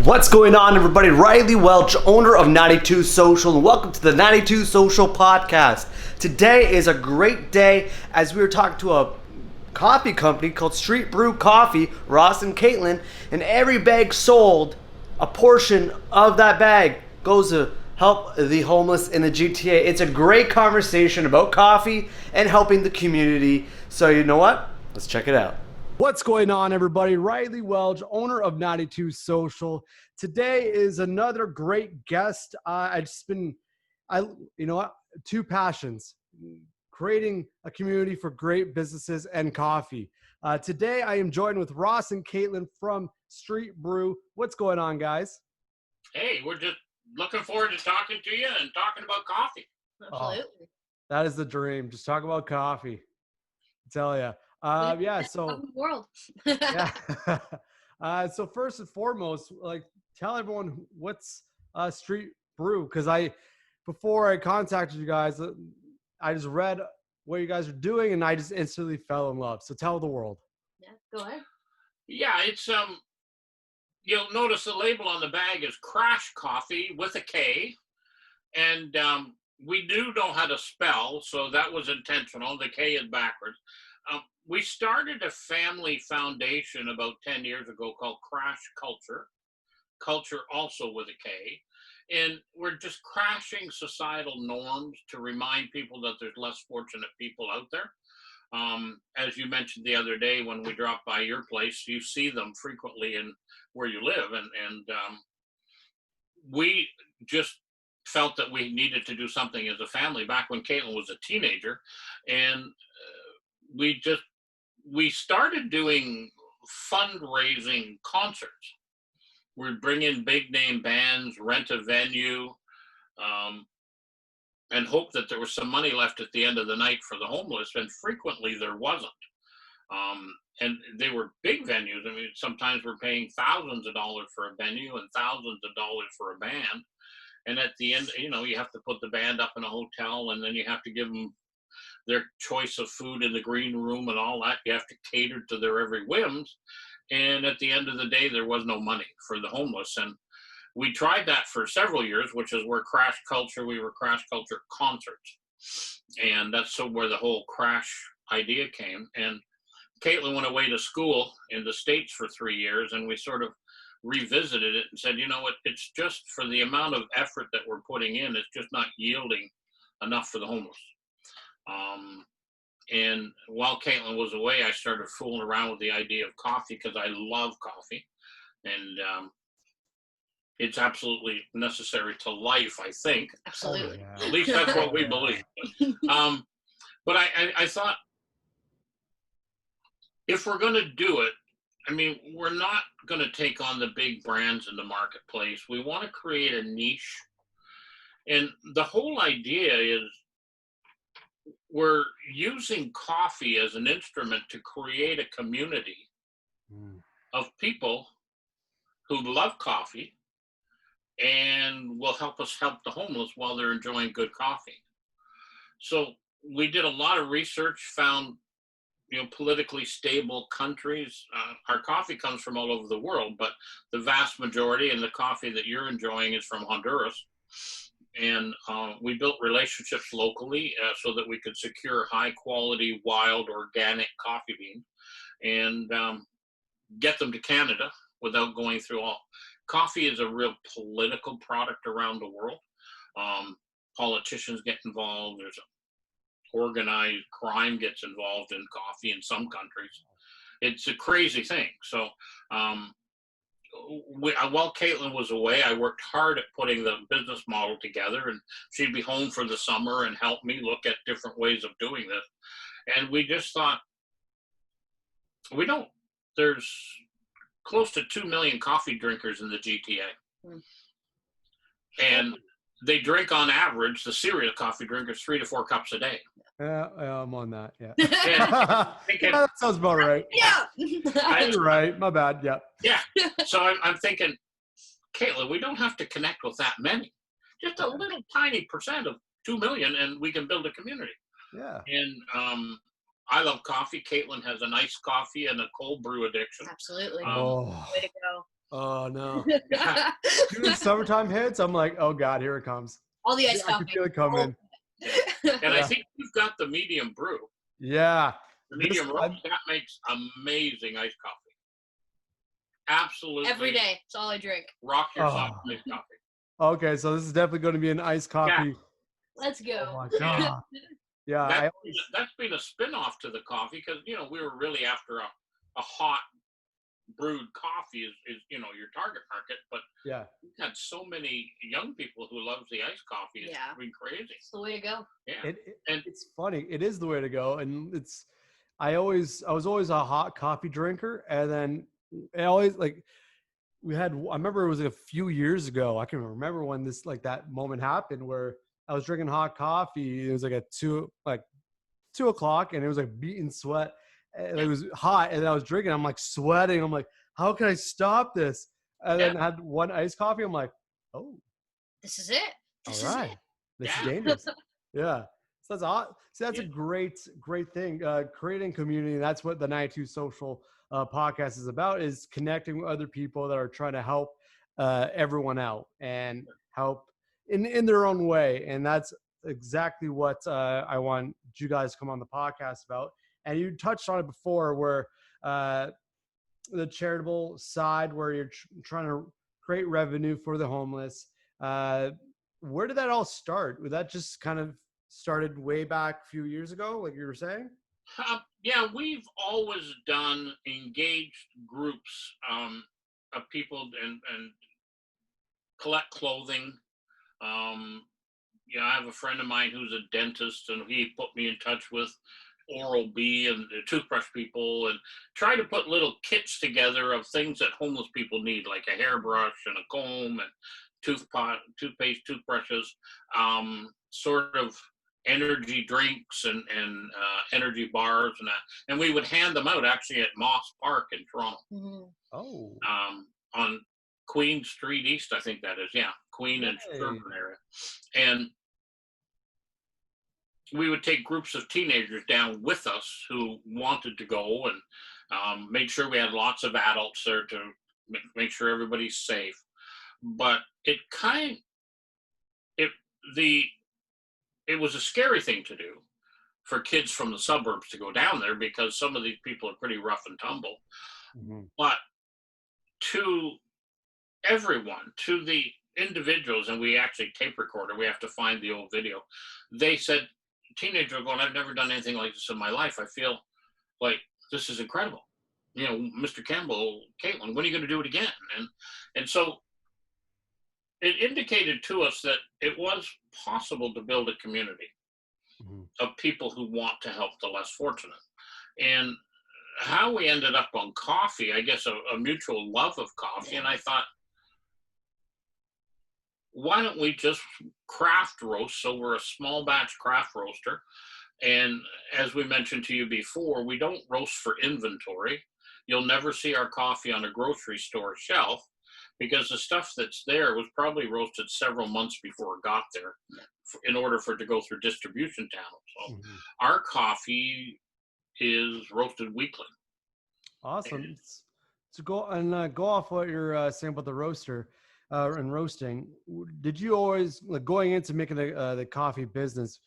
What's going on, everybody? Riley Welch, owner of 92 Social, and welcome to the 92 Social podcast. Today is a great day as we were talking to a coffee company called Street Brew Coffee, Ross and Catlin, and every bag sold, a portion of that bag goes to help the homeless in the GTA. It's a great conversation about coffee and helping the community. So you know what? Let's check it out. What's going on, everybody? Riley Welch, owner of 92 Social. Today is another great guest. Two passions: creating a community for great businesses and coffee. Today, I am joined with Ross and Catlin from Street Brew. What's going on, guys? Hey, we're just looking forward to talking to you and talking about coffee. Absolutely. Oh, that is the dream. Just talk about coffee. I tell you. So world. yeah. So first and foremost, tell everyone what's Street Brew, because before I contacted you guys, I just read what you guys are doing and I just instantly fell in love. So tell the world. Yeah, go ahead. Yeah, it's you'll notice the label on the bag is Crash Coffee with a K, and we do know how to spell, so that was intentional. The K is backwards. We started a family foundation about 10 years ago called Crash Culture also with a K. And we're just crashing societal norms to remind people that there's less fortunate people out there. As you mentioned the other day when we dropped by your place, you see them frequently in where you live. And we just felt that we needed to do something as a family back when Caitlin was a teenager. And we started doing fundraising concerts. We'd bring in big name bands, rent a venue, and hope that there was some money left at the end of the night for the homeless. And frequently there wasn't. And they were big venues. I mean, sometimes we're paying thousands of dollars for a venue and thousands of dollars for a band. And at the end, you have to put the band up in a hotel, and then you have to give them their choice of food in the green room and all that. You have to cater to their every whims. And at the end of the day, there was no money for the homeless. And we tried that for several years, which is where we were Crash Culture Concerts. And that's where the whole Crash idea came. And Caitlin went away to school in the States for 3 years, and we sort of revisited it and said, you know what, it's just for the amount of effort that we're putting in, it's just not yielding enough for the homeless. And while Caitlin was away, I started fooling around with the idea of coffee because I love coffee, and it's absolutely necessary to life, I think. Absolutely. Yeah. At least that's what we believe. But I thought, if we're going to do it, I mean, we're not going to take on the big brands in the marketplace. We want to create a niche. And the whole idea is we're using coffee as an instrument to create a community of people who love coffee and will help us help the homeless while they're enjoying good coffee. So we did a lot of research, found politically stable countries. Our coffee comes from all over the world, but the vast majority, and the coffee that you're enjoying, is from Honduras. And we built relationships locally so that we could secure high quality, wild, organic coffee beans and get them to Canada without going through all. Coffee is a real political product around the world. Politicians get involved. There's organized crime gets involved in coffee in some countries. It's a crazy thing. So while Caitlin was away, I worked hard at putting the business model together, and she'd be home for the summer and help me look at different ways of doing this. And we just thought, there's close to 2 million coffee drinkers in the GTA. And they drink, on average, the serious coffee drinkers, 3 to 4 cups a day. Yeah, I'm on that. Yeah. Thinking, that sounds about right. Yeah. You're right. My bad. Yeah. Yeah. So I'm thinking, Caitlin, we don't have to connect with that many. Just a little tiny percent of 2 million, and we can build a community. Yeah. And I love coffee. Caitlin has an iced coffee and a cold brew addiction. Absolutely. Oh, Way to go. oh no. Yeah. As soon as summertime hits, I'm like, oh God, here it comes. All the iced I can coffee. feel it coming. And I think you've got the medium brew. Yeah. The medium roast, that makes amazing iced coffee. Absolutely. Every day. It's all I drink. Rock your soft iced coffee. Okay, so this is definitely going to be an iced coffee. Let's go. Oh my God. Yeah. That's been a spin-off to the coffee because, we were really after a hot brewed coffee is your target market. But yeah, we've had so many young people who loves the iced coffee. It's been crazy. It's the way to go. Yeah. And it's funny. It is the way to go. And I was always a hot coffee drinker. And then I always I remember it was a few years ago. I can remember when that moment happened where I was drinking hot coffee. It was at 2 o'clock and it was beating sweat. And it was hot and I was drinking. I'm sweating. I'm like, how can I stop this? And then I had one iced coffee. I'm like, oh, this is it. This all right. This is dangerous. Yeah. So that's a great thing. Creating community. That's what the 92 Social podcast is about, is connecting with other people that are trying to help everyone out and help in their own way. And that's exactly what I want you guys to come on the podcast about. And you touched on it before, where the charitable side, where you're trying to create revenue for the homeless. Where did that all start? Was that just kind of started way back a few years ago, like you were saying? Yeah, we've always done engaged groups of people and collect clothing. I have a friend of mine who's a dentist, and he put me in touch with Oral-B and the toothbrush people, and try to put little kits together of things that homeless people need, like a hairbrush and a comb and toothpaste, toothbrushes, sort of energy drinks and energy bars and that. And we would hand them out actually at Moss Park in Toronto. Mm-hmm. Oh. On Queen Street East, I think that is. Yeah, Queen and Suburban area. And we would take groups of teenagers down with us who wanted to go, and made sure we had lots of adults there to make sure everybody's safe. But it was a scary thing to do for kids from the suburbs to go down there, because some of these people are pretty rough and tumble. Mm-hmm. But to everyone, to the individuals, and we actually tape recorded, we have to find the old video. They said, teenagers going, I've never done anything like this in my life. I feel like this is incredible. Mr. Campbell, Caitlin, when are you going to do it again? And so it indicated to us that it was possible to build a community of people who want to help the less fortunate. And how we ended up on coffee, I guess a mutual love of coffee. And I thought, why don't we just craft roast? So we're a small batch craft roaster. And as we mentioned to you before, we don't roast for inventory. You'll never see our coffee on a grocery store shelf, because the stuff that's there was probably roasted several months before it got there in order for it to go through distribution channels. So our coffee is roasted weekly. Awesome. So go off what you're saying about the roaster and roasting. Did you always, going into making the coffee business,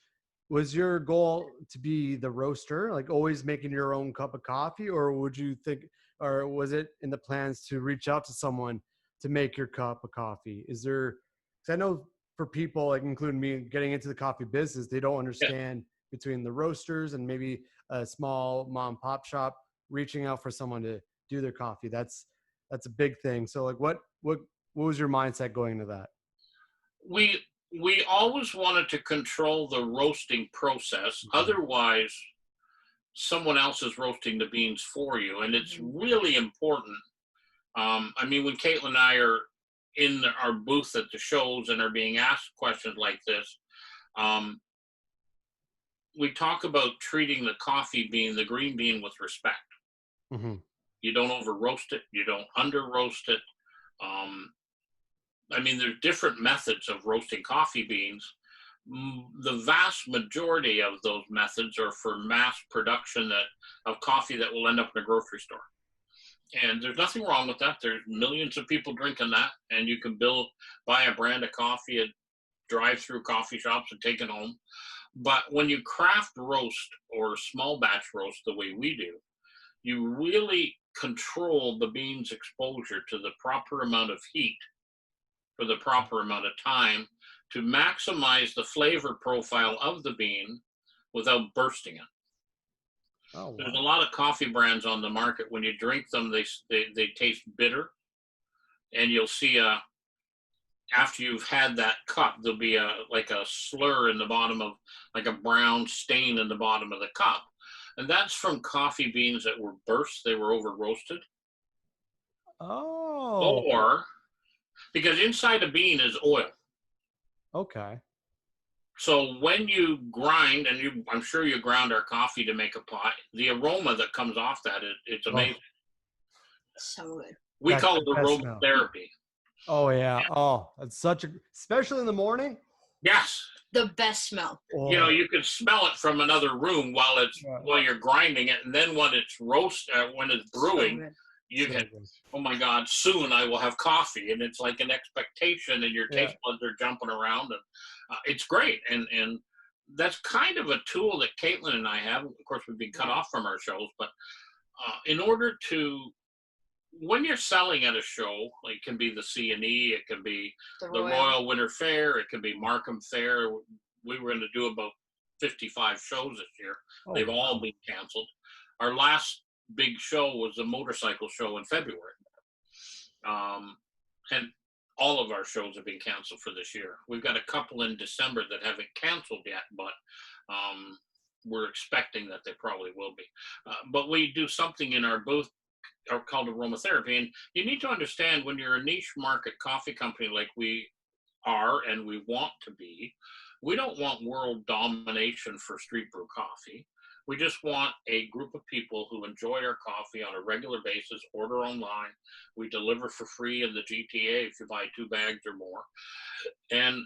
was your goal to be the roaster, always making your own cup of coffee, or was it in the plans to reach out to someone to make your cup of coffee? Is there, because I know for people, including me, getting into the coffee business, they don't understand between the roasters and maybe a small mom and pop shop reaching out for someone to do their coffee. That's a big thing. So what was your mindset going into that? We always wanted to control the roasting process. Otherwise, someone else is roasting the beans for you. And it's really important. When Caitlin and I are in our booth at the shows and are being asked questions like this, we talk about treating the coffee bean, the green bean, with respect. Mm-hmm. You don't over roast it. You don't under roast it. There's different methods of roasting coffee beans, the vast majority of those methods are for mass production of coffee that will end up in a grocery store. And there's nothing wrong with that. There's millions of people drinking that, and you can buy a brand of coffee at drive-through coffee shops and take it home. But when you craft roast or small batch roast the way we do, you really control the bean's exposure to the proper amount of heat for the proper amount of time to maximize the flavor profile of the bean without bursting it. Oh, wow. There's a lot of coffee brands on the market. When you drink them, they taste bitter, and you'll see after you've had that cup, there'll be like a slur in the bottom of, like a brown stain in the bottom of the cup, and that's from coffee beans that were burst. They were over roasted. Oh. Or because inside a bean is oil. Okay. So when you grind, and I'm sure you ground our coffee to make a pot, the aroma that comes off that, it's amazing. So good. We That's call the it best aromatherapy. Oh, yeah. Oh, that's especially in the morning. Yes. The best smell. Oh. You know, you can smell it from another room while you're grinding it, and then when it's when it's brewing, you can, oh my God, soon I will have coffee, and it's like an expectation, and your taste buds are jumping around, and it's great, and that's kind of a tool that Caitlin and I have. Of course, we've been cut off from our shows, but in order to, when you're selling at a show, like it can be the C&E, it can be the Royal Winter Fair, it can be Markham Fair. We were going to do about 55 shows this year. They've all been canceled. Our last big show was a motorcycle show in February. And all of our shows have been canceled for this year. We've got a couple in December that haven't canceled yet, but we're expecting that they probably will be. But we do something in our booth called aromatherapy. And you need to understand, when you're a niche market coffee company like we are and we want to be, we don't want world domination for Street Brew Coffee. We just want a group of people who enjoy our coffee on a regular basis, order online. We deliver for free in the GTA if you buy 2 bags or more. And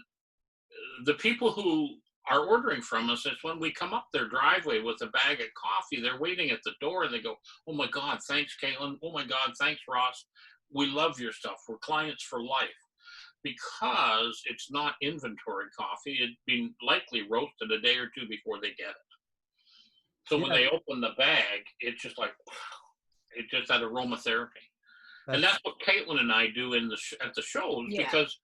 the people who are ordering from us, it's when we come up their driveway with a bag of coffee, they're waiting at the door and they go, oh my God, thanks, Caitlin. Oh my God, thanks, Ross. We love your stuff. We're clients for life. Because it's not inventory coffee. It's been likely roasted a day or two before they get it. So when they open the bag, it's just like, it's just that aromatherapy. And that's what Caitlin and I do at the shows, because,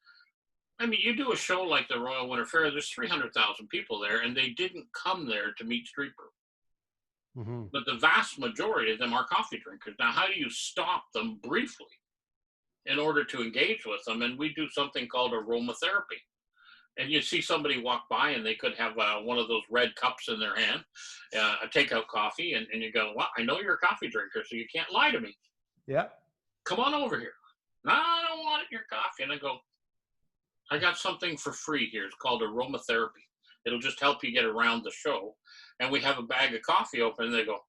I mean, you do a show like the Royal Winter Fair, there's 300,000 people there, and they didn't come there to meet Street Brew. Mm-hmm. But the vast majority of them are coffee drinkers. Now, how do you stop them briefly in order to engage with them? And we do something called aromatherapy. And you see somebody walk by and they could have one of those red cups in their hand, a takeout coffee, and you go, well, I know you're a coffee drinker, so you can't lie to me. Yeah. Come on over here. No, I don't want your coffee. And I go, I got something for free here. It's called aromatherapy. It'll just help you get around the show. And we have a bag of coffee open, and they go,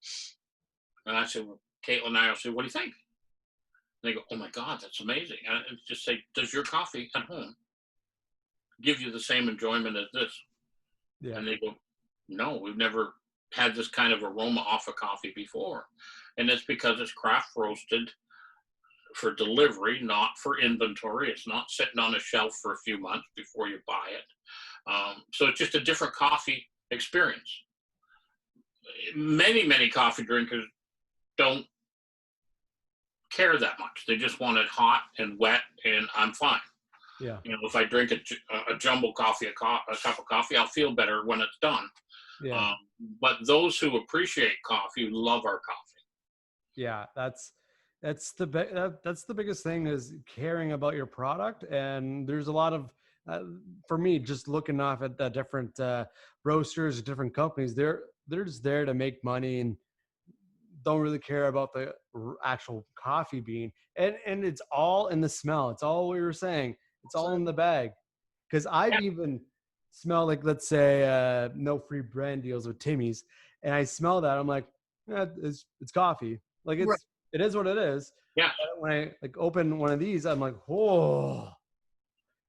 and I said, well, Caitlin and I will say, what do you think? And they go, oh my God, that's amazing. And I just say, does your coffee at home give you the same enjoyment as this? Yeah. And they go, no, we've never had this kind of aroma off of coffee before. And it's because it's craft roasted for delivery, not for inventory. It's not sitting on a shelf for a few months before you buy it. So it's just a different coffee experience. Many coffee drinkers don't care that much. They just want it hot and wet, and I'm fine. Yeah. You know, if I drink a jumbo coffee, a cup of coffee, I'll feel better when it's done. Yeah. But those who appreciate coffee love our coffee. Yeah, that's the biggest thing, is caring about your product. And there's a lot of, for me, just looking off at the different roasters, different companies, they're just there to make money and don't really care about the actual coffee bean. And it's all in the smell. It's all what we were saying. It's all in the bag. Because I've even smelled, like, let's say no free brand deals with Timmy's, and I smell that, I'm like, it's coffee. Like, it is what it is. Yeah. But when I open one of these, I'm like, oh.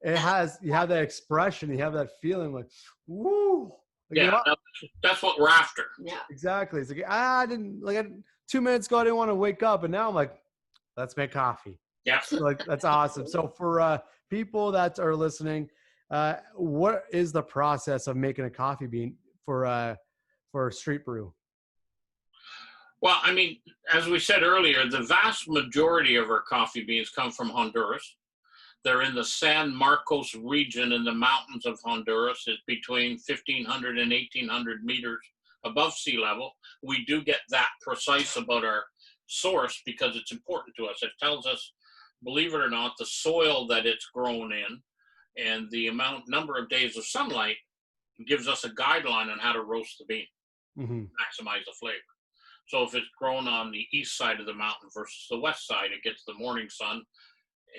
you have that expression, you have that feeling like, woo. Like, Yeah, that's what we're after. Yeah. Exactly. It's like, I didn't, like 2 minutes ago, I didn't want to wake up. And now I'm like, let's make coffee. Yeah. Like, that's awesome. So for people that are listening, what is the process of making a coffee bean for Street Brew? Well, I mean, as we said earlier, the vast majority of our coffee beans come from Honduras. They're in the San Marcos region in the mountains of Honduras. It's between 1,500 and 1,800 meters above sea level. We do get that precise about our source because it's important to us. It tells us, believe it or not, the soil that it's grown in and the number of days of sunlight gives us a guideline on how to roast the bean, maximize the flavor. So if it's grown on the east side of the mountain versus the west side, it gets the morning sun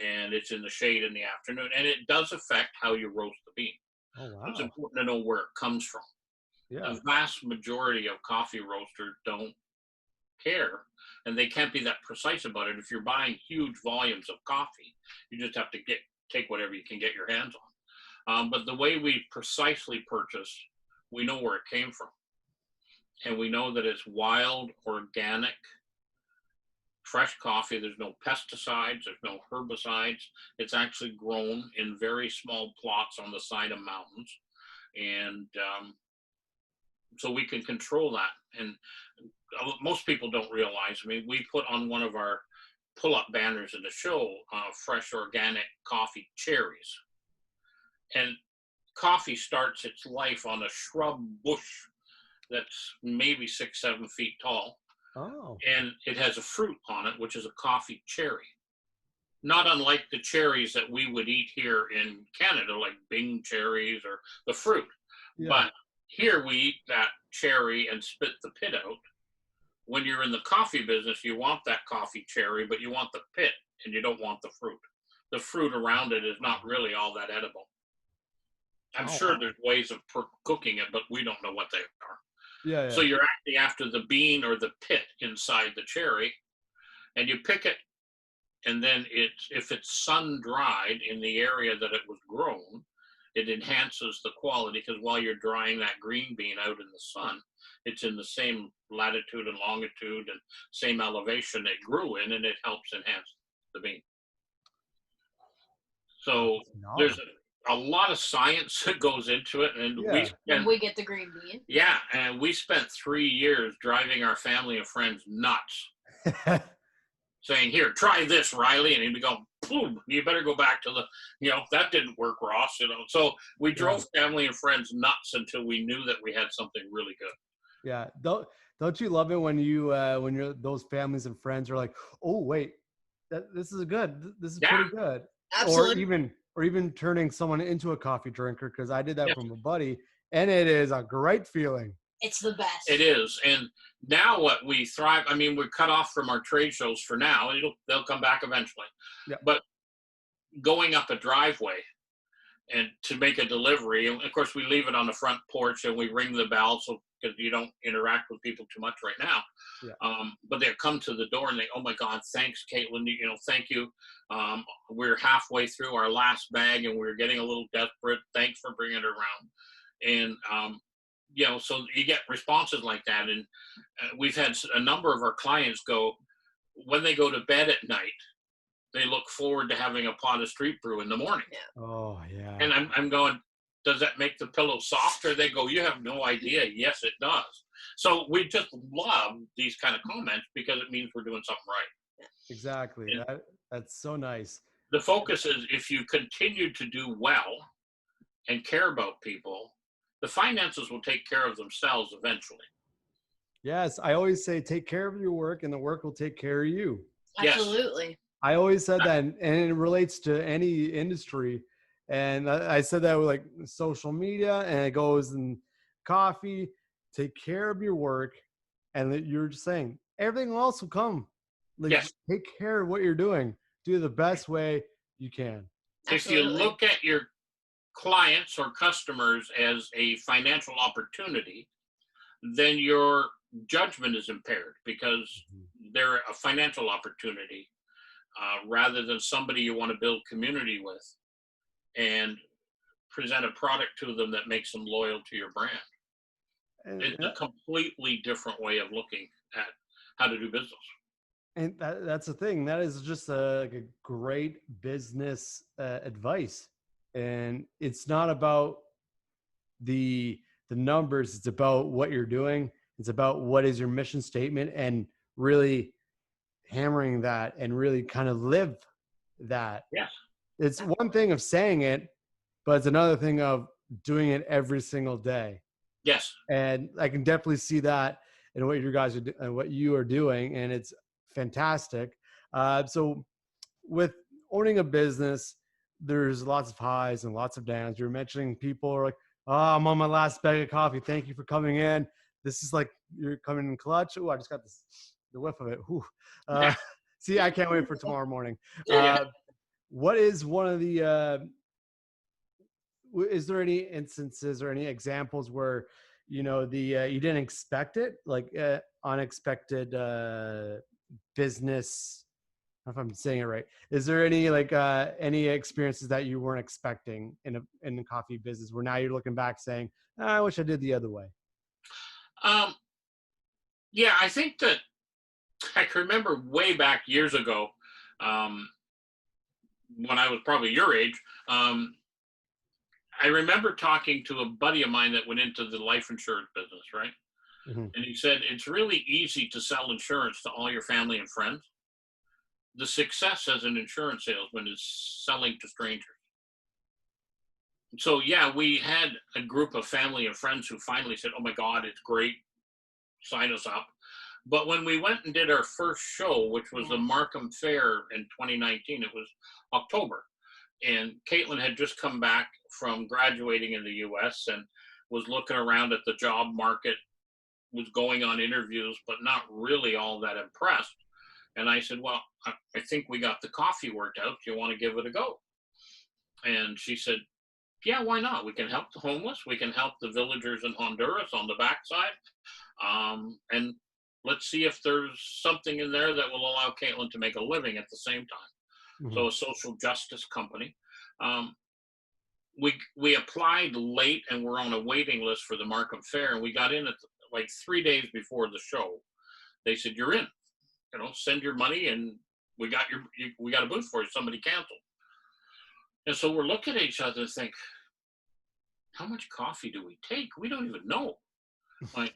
and it's in the shade in the afternoon. And it does affect how you roast the bean. Oh, wow. It's important to know where it comes from. Yeah. The vast majority of coffee roasters don't care, and they can't be that precise about it. If you're buying huge volumes of coffee, you just have to take whatever you can get your hands on. But the way we precisely purchase, we know where it came from. And we know that it's wild, organic, fresh coffee. There's no pesticides, there's no herbicides. It's actually grown in very small plots on the side of mountains. And so we can control that. And most people don't realize, I mean, we put on one of our pull-up banners in the show, fresh organic coffee cherries. And coffee starts its life on a shrub bush that's maybe 6-7 feet tall. Oh. And it has a fruit on it, which is a coffee cherry. Not unlike the cherries that we would eat here in Canada, like Bing cherries or the fruit. Yeah. But here we eat that cherry and spit the pit out. When you're in the coffee business, you want that coffee cherry, but you want the pit and you don't want the fruit. The fruit around it is not really all that edible. I'm sure there's ways of cooking it, but we don't know what they are. Yeah. So you're actually after the bean or the pit inside the cherry, and you pick it, and then if it's sun-dried in the area that it was grown, it enhances the quality, because while you're drying that green bean out in the sun, it's in the same latitude and longitude and same elevation it grew in, and it helps enhance the bean. So there's a lot of science that goes into it, and we get the green bean. Yeah, and we spent 3 years driving our family and friends nuts, saying, "Here, try this, Riley," and he'd be going, "Boom! You better go back to that didn't work, Ross." So we drove family and friends nuts until we knew that we had something really good. Yeah, don't you love it when you're those families and friends are like, "Oh wait, this is good. This is pretty good," Absolutely. Or even turning someone into a coffee drinker, because I did that from a buddy, and it is a great feeling. It's the best. It is. And now what we thrive, I mean, we're cut off from our trade shows for now. They'll come back eventually. Yeah. But going up a driveway and to make a delivery, and of course we leave it on the front porch and we ring the bell, so because you don't interact with people too much right now. Yeah. But they'll come to the door and they, "Oh my God, thanks, Caitlin. Thank you. We're halfway through our last bag and we're getting a little desperate. Thanks for bringing it around." And so you get responses like that. And we've had a number of our clients go, when they go to bed at night, they look forward to having a pot of Street Brew in the morning. Yeah. Oh yeah. And I'm going, "Does that make the pillow softer?" They go, "You have no idea." Yes, it does. So we just love these kind of comments because it means we're doing something right. Exactly. That's so nice. The focus is, if you continue to do well and care about people, the finances will take care of themselves eventually. Yes, I always say take care of your work and the work will take care of you. Absolutely. Yes. I always said that, and it relates to any industry. And I said that with like social media, and it goes in coffee. Take care of your work, and you're just saying everything else will come. Like, yes. Take care of what you're doing. Do it the best way you can. If you look at your clients or customers as a financial opportunity, then your judgment is impaired, because they're a financial opportunity rather than somebody you want to build community with. and present a product to them that makes them loyal to your brand. And, It's a completely different way of looking at how to do business. and that's the thing. That is just like a great business advice. And it's not about the numbers. It's about what you're doing. It's about what is your mission statement, and really hammering that and really kind of live that. Yes. It's one thing of saying it, but it's another thing of doing it every single day. Yes. And I can definitely see that in what you guys are what you are doing, and it's fantastic. So with owning a business, there's lots of highs and lots of downs. You're mentioning people are like, "Oh, I'm on my last bag of coffee. Thank you for coming in." This is like you're coming in clutch. Oh, I just got the whiff of it. Yeah. See, I can't wait for tomorrow morning. Yeah. What is one of the? Is there any instances or any examples where you didn't expect it, like unexpected business? I don't know if I'm saying it right. Is there any any experiences that you weren't expecting in the coffee business where now you're looking back saying, I wish I did the other way? Yeah, I think that I can remember way back years ago, when I was probably your age. I remember talking to a buddy of mine that went into the life insurance business, right? Mm-hmm. And he said, it's really easy to sell insurance to all your family and friends. The success as an insurance salesman is selling to strangers. So yeah, we had a group of family and friends who finally said, oh my God, it's great, sign us up. But when we went and did our first show, which was the Markham Fair in 2019, it was October. And Caitlin had just come back from graduating in the US and was looking around at the job market, was going on interviews, but not really all that impressed. And I said, well, I think we got the coffee worked out. Do you want to give it a go? And she said, yeah, why not? We can help the homeless. We can help the villagers in Honduras on the backside. And let's see if there's something in there that will allow Caitlin to make a living at the same time. Mm-hmm. So a social justice company. We applied late and we're on a waiting list for the Markham Fair, and we got in at like 3 days before the show. They said, you're in, send your money and we got a booth for you. Somebody canceled. And so we're looking at each other and think, how much coffee do we take? We don't even know. Like,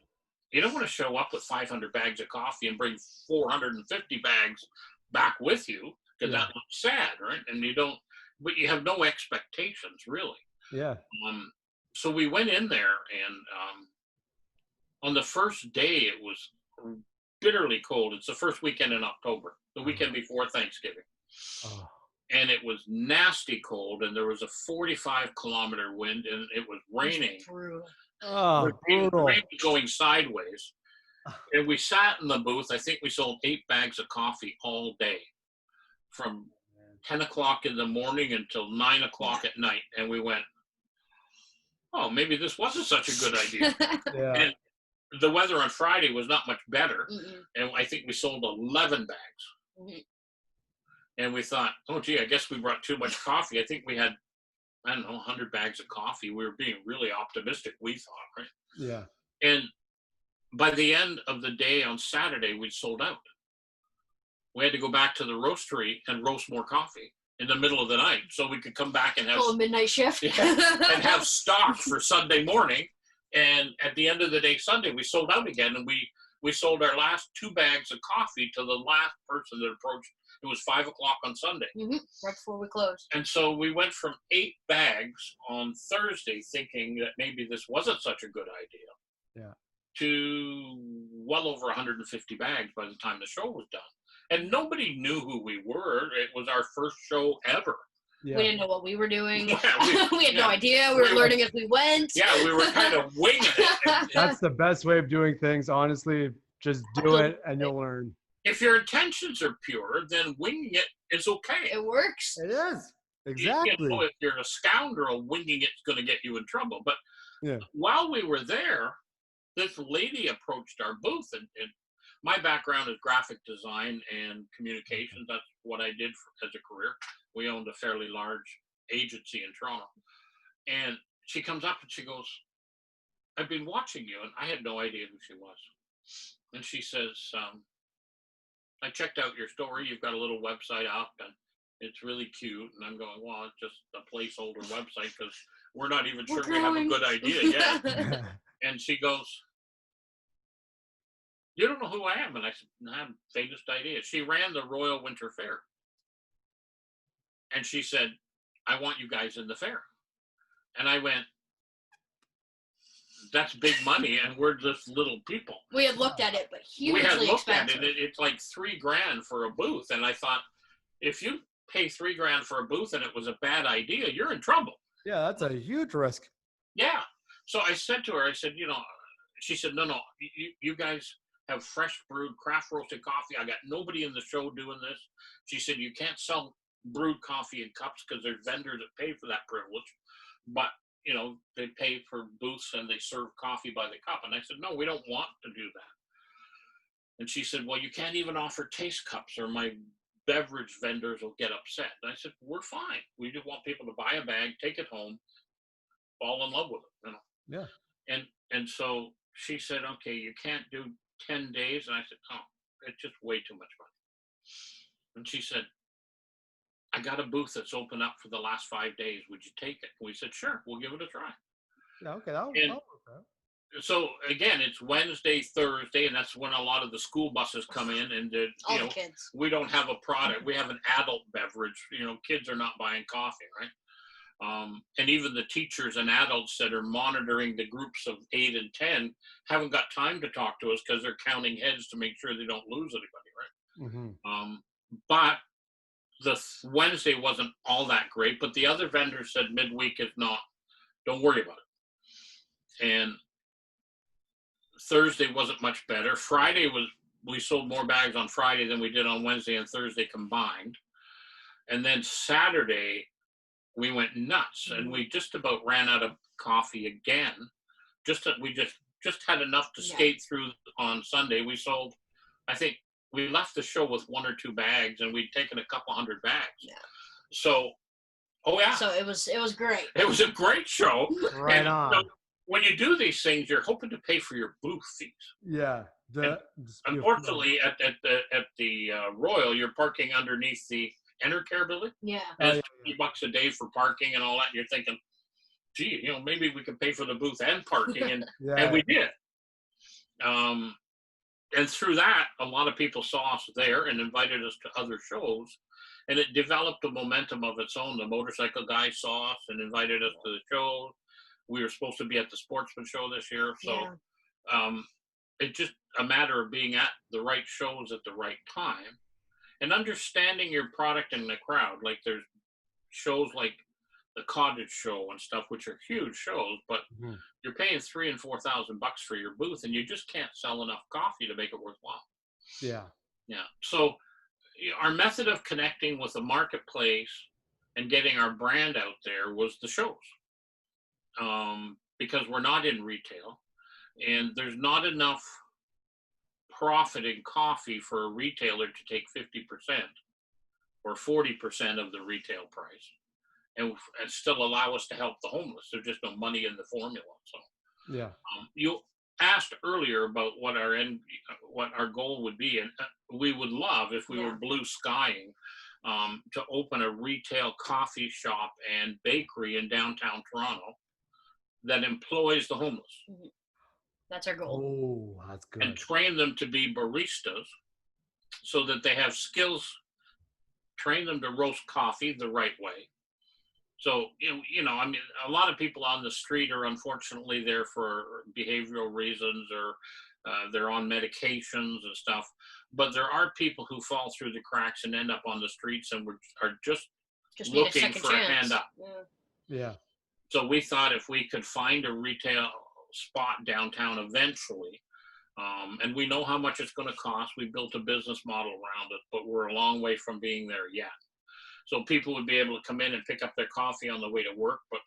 you don't want to show up with 500 bags of coffee and bring 450 bags back with you, because that looks sad, right? And but you have no expectations, really. Yeah. So we went in there, and on the first day, it was bitterly cold. It's the first weekend in October, the weekend before Thanksgiving. Oh. And it was nasty cold, and there was a 45-kilometer wind, and it was raining. Oh, The rain was going sideways. And we sat in the booth. I think we sold 8 bags of coffee all day, from 10 o'clock in the morning until 9 o'clock at night. And we went, oh, maybe this wasn't such a good idea. Yeah. And the weather on Friday was not much better. And I think we sold 11 bags. And we thought, oh, gee, I guess we brought too much coffee. I think we had, 100 bags of coffee. We were being really optimistic, we thought, right? Yeah. And by the end of the day on Saturday, we'd sold out. We had to go back to the roastery and roast more coffee in the middle of the night so we could come back and have a midnight shift and have stock for Sunday morning. And at the end of the day, Sunday, we sold out again, and we sold our last 2 bags of coffee to the last person that approached. It was 5 o'clock on Sunday. right before we closed. And so we went from 8 bags on Thursday, thinking that maybe this wasn't such a good idea, to well over 150 bags by the time the show was done. And nobody knew who we were. It was our first show ever. Yeah. We didn't know what we were doing. Yeah, we had no idea. We were learning as we went. Yeah, we were kind of winging it. That's the best way of doing things, honestly. Just do it and you'll learn. If your intentions are pure, then winging it is okay. It works. It is. Exactly. If you're a scoundrel, winging it's going to get you in trouble. But while we were there, this lady approached our booth, and my background is graphic design and communications. That's what I did as a career. We owned a fairly large agency in Toronto. And she comes up and she goes, I've been watching you, and I had no idea who she was. And she says, I checked out your story. You've got a little website up, and it's really cute. And I'm going, well, it's just a placeholder website because we're not even sure we have a good idea yet. And she goes, you don't know who I am? And I said, I have the faintest idea. She ran the Royal Winter Fair. And she said, I want you guys in the fair. And I went, that's big money, and we're just little people. We had looked at it, but hugely expensive. We had looked expensive. at it. It's like $3,000 for a booth. And I thought, if you pay $3,000 for a booth and it was a bad idea, you're in trouble. Yeah, that's a huge risk. Yeah. So I said to her, I said, she said, no, you guys have fresh brewed, craft roasted coffee. I got nobody in the show doing this. She said, you can't sell brewed coffee in cups because there's vendors that pay for that privilege. But, they pay for booths and they serve coffee by the cup. And I said, no, we don't want to do that. And she said, well, you can't even offer taste cups or my beverage vendors will get upset. And I said, we're fine. We just want people to buy a bag, take it home, fall in love with it. Yeah. And so she said, okay, you can't do 10 days. And I said, oh, it's just way too much money. And she said, I got a booth that's open up for the last 5 days. Would you take it? And we said, sure, we'll give it a try. Yeah, okay, that'll work out. So again, it's Wednesday, Thursday, and that's when a lot of the school buses come in, and all the kids. We don't have a product. We have an adult beverage. Kids are not buying coffee, right? And even the teachers and adults that are monitoring the groups of 8 and 10 haven't got time to talk to us because they're counting heads to make sure they don't lose anybody, right? Mm-hmm. But the Wednesday wasn't all that great, but the other vendors said midweek is not, don't worry about it. And Thursday wasn't much better. Friday we sold more bags on Friday than we did on Wednesday and Thursday combined. And then Saturday we went nuts, and we just about ran out of coffee again. We just had enough to skate through on Sunday. We sold, I think, we left the show with 1 or 2 bags, and we'd taken a couple hundred bags. Yeah. So, So it was great. It was a great show. Right on. So when you do these things, you're hoping to pay for your booth fees. Yeah. Unfortunately, at the Royal, you're parking underneath the Enercare building. Yeah. And it's $50 a day for parking and all that. And you're thinking, gee, maybe we can pay for the booth and parking, and and we did. And through that, a lot of people saw us there and invited us to other shows, and it developed a momentum of its own. The motorcycle guy saw us and invited us to the show. We were supposed to be at the Sportsman show this year, so it's just a matter of being at the right shows at the right time and understanding your product and the crowd. Like there's shows like the Cottage Show and stuff, which are huge shows, but you're paying $3,000 and $4,000 for your booth, and you just can't sell enough coffee to make it worthwhile. Yeah. So our method of connecting with the marketplace and getting our brand out there was the shows, because we're not in retail, and there's not enough profit in coffee for a retailer to take 50% or 40% of the retail price. And still allow us to help the homeless. There's just no money in the formula. So, you asked earlier about what our goal would be, and we would love if we were blue skying to open a retail coffee shop and bakery in downtown Toronto that employs the homeless. That's our goal. Oh, that's good. And train them to be baristas, so that they have skills. Train them to roast coffee the right way. So, I mean, a lot of people on the street are unfortunately there for behavioral reasons, or they're on medications and stuff. But there are people who fall through the cracks and end up on the streets and are just looking for a hand up. Yeah. So we thought if we could find a retail spot downtown eventually, and we know how much it's going to cost. We built a business model around it, but we're a long way from being there yet. So people would be able to come in and pick up their coffee on the way to work. But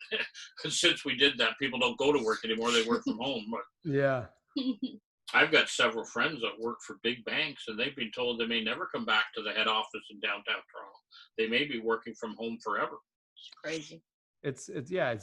since we did that, people don't go to work anymore. They work from home. But I've got several friends that work for big banks, and they've been told they may never come back to the head office in downtown Toronto. They may be working from home forever. It's crazy. It's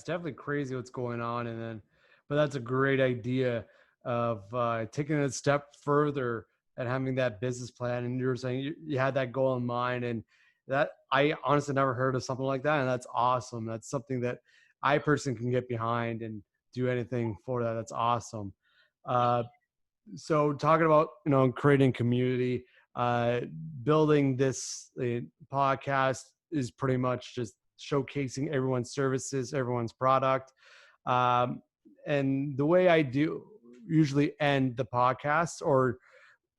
definitely crazy what's going on. But that's a great idea of taking it a step further and having that business plan. And you were saying you had that goal in mind, and that I honestly never heard of something like that. And that's awesome. That's something that I personally can get behind and do anything for that. That's awesome. So talking about, creating community, building this podcast is pretty much just showcasing everyone's services, everyone's product. And the way I do usually end the podcast, or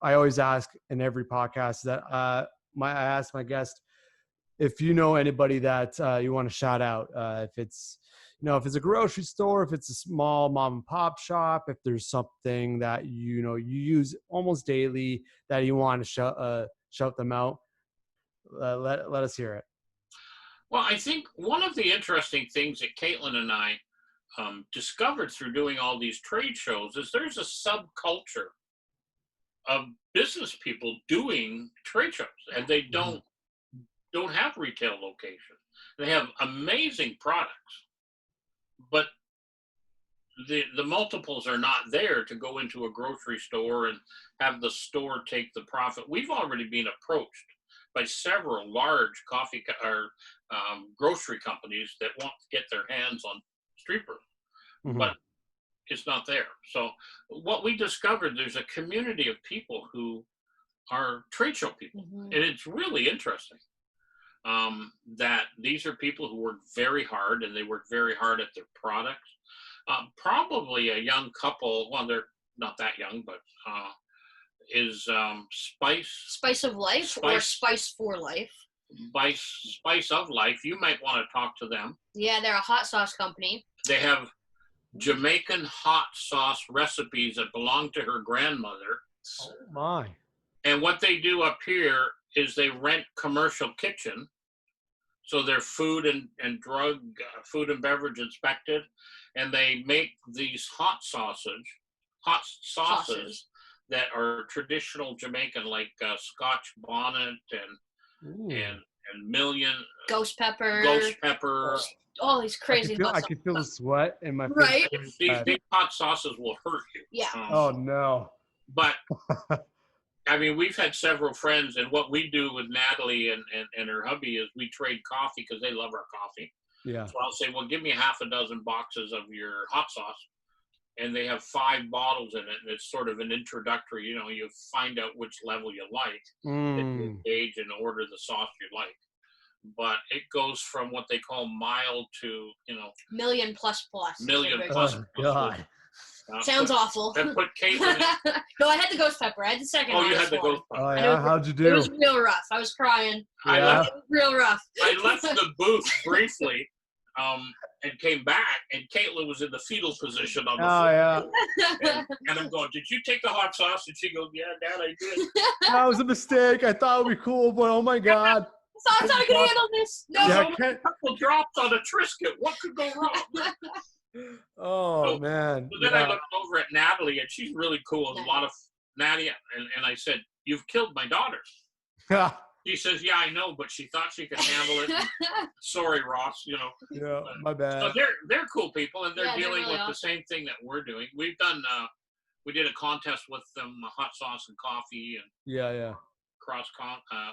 I always ask in every podcast that I ask my guest if you know anybody that you want to shout out. If it's a grocery store, if it's a small mom and pop shop, if there's something that you use almost daily that you want to shout them out, let us hear it. Well, I think one of the interesting things that Caitlin and I discovered through doing all these trade shows is there's a subculture of business people doing trade shows, and they don't have retail locations. They have amazing products, but the multiples are not there to go into a grocery store and have the store take the profit. We've already been approached by several large coffee or grocery companies that want to get their hands on Street Brew, but it's not there. So what we discovered, there's a community of people who are trade show people, and it's really interesting that these are people who work very hard, and they work very hard at their products. Probably a young couple, well, they're not that young, but is Spice of Life or Spice for Life? Spice of Life. You might want to talk to them. Yeah, they're a hot sauce company. They have Jamaican hot sauce recipes that belong to her grandmother. Oh my. And what they do up here is they rent commercial kitchen. So they're food and beverage inspected, and they make these hot sauces that are traditional Jamaican, like Scotch bonnet and million ghost pepper. All these crazy. I can feel the sweat in my face. Right. These hot sauces will hurt you. Yeah. Oh no. But I mean, we've had several friends, and what we do with Natalie and her hubby is we trade coffee because they love our coffee. Yeah. So I'll say, well, give me half a dozen boxes of your hot sauce. And they have 5 bottles in it, and it's sort of an introductory, you find out which level you like, and you gauge and order the sauce you like. But it goes from what they call mild to, million plus. Million plus. Oh, God. Sounds awful. And put Caitlin in. No, I had the ghost pepper. I had the second one. Oh, you had the ghost pepper. Oh, yeah. How'd you do? It was real rough. I was crying. Yeah. It was real rough. I left the booth briefly and came back, and Caitlin was in the fetal position on the floor. Yeah. And I'm going, did you take the hot sauce? And she goes, yeah, Dad, I did. That was a mistake. I thought it would be cool, but oh my God. I thought I could handle this. No. Yeah, A couple drops on a Triscuit. What could go wrong? Oh, man. So then I looked over at Natalie, and she's really cool. A lot of Natty, and I said, you've killed my daughters. She says, yeah, I know, but she thought she could handle it. Sorry, Ross, Yeah, my bad. So they're cool people, and they're dealing really with awesome. the same thing that we're doing. We've done, we did a contest with them, hot sauce and coffee, and Yeah.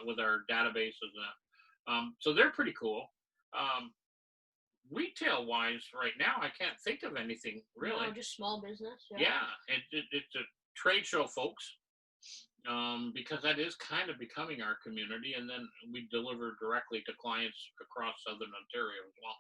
with our databases and that. So they're pretty cool. Retail wise, right now, I can't think of anything really. No, just small business. Yeah, it's a trade show, folks. Because that is kind of becoming our community, and then we deliver directly to clients across Southern Ontario as well.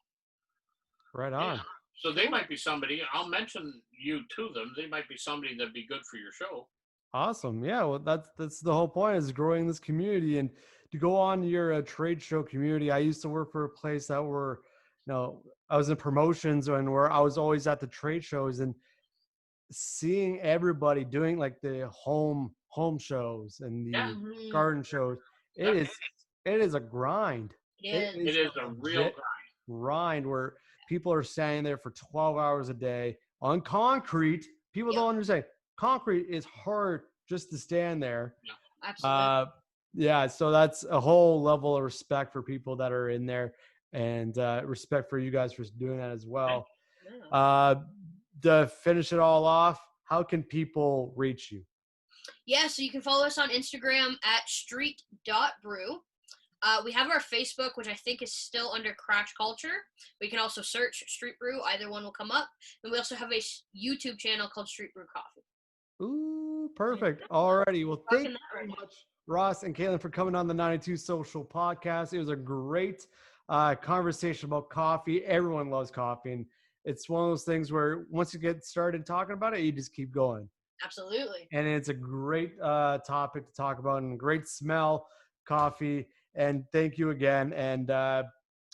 Right on. Yeah. So they might be somebody, I'll mention you to them, they might be somebody that'd be good for your show. Awesome. Yeah, well, that's the whole point, is growing this community. And to go on your trade show community, I used to work for a place that were, I was in promotions, and where I was always at the trade shows, and seeing everybody doing like the home shows and the garden shows, it is a grind. It is a real grind where people are standing there for 12 hours a day on concrete. People don't understand. Concrete is hard just to stand there. Absolutely. So that's a whole level of respect for people that are in there. and respect for you guys for doing that as well. Yeah. To finish it all off, how can people reach you? Yeah, so you can follow us on Instagram at street.brew. We have our Facebook, which I think is still under Crash Culture. We can also search Street Brew. Either one will come up. And we also have a YouTube channel called Street Brew Coffee. Ooh, perfect. Alrighty. Well, thank you very much, Ross and Catlin, for coming on the 92 Social Podcast. It was a great conversation about coffee. Everyone loves coffee. And it's one of those things where once you get started talking about it, you just keep going. Absolutely. And it's a great topic to talk about and great smell, coffee. And thank you again. And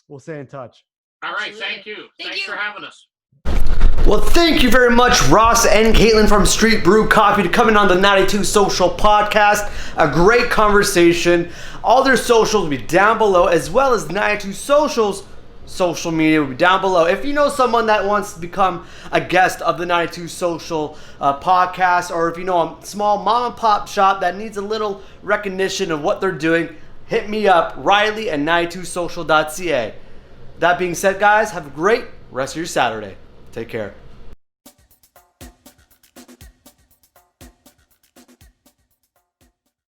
we'll stay in touch. All right. Absolutely. Thank you. Thanks you for having us. Well, thank you very much, Ross and Catlin from Street Brew Coffee, to coming on the 92 Social Podcast. A great conversation. All their socials will be down below, as well as 92 Socials social media will be down below. If you know someone that wants to become a guest of the 92 Social Podcast, or if you know a small mom and pop shop that needs a little recognition of what they're doing, hit me up, Riley at 92social.ca. That being said, guys, have a great rest of your Saturday. Take care.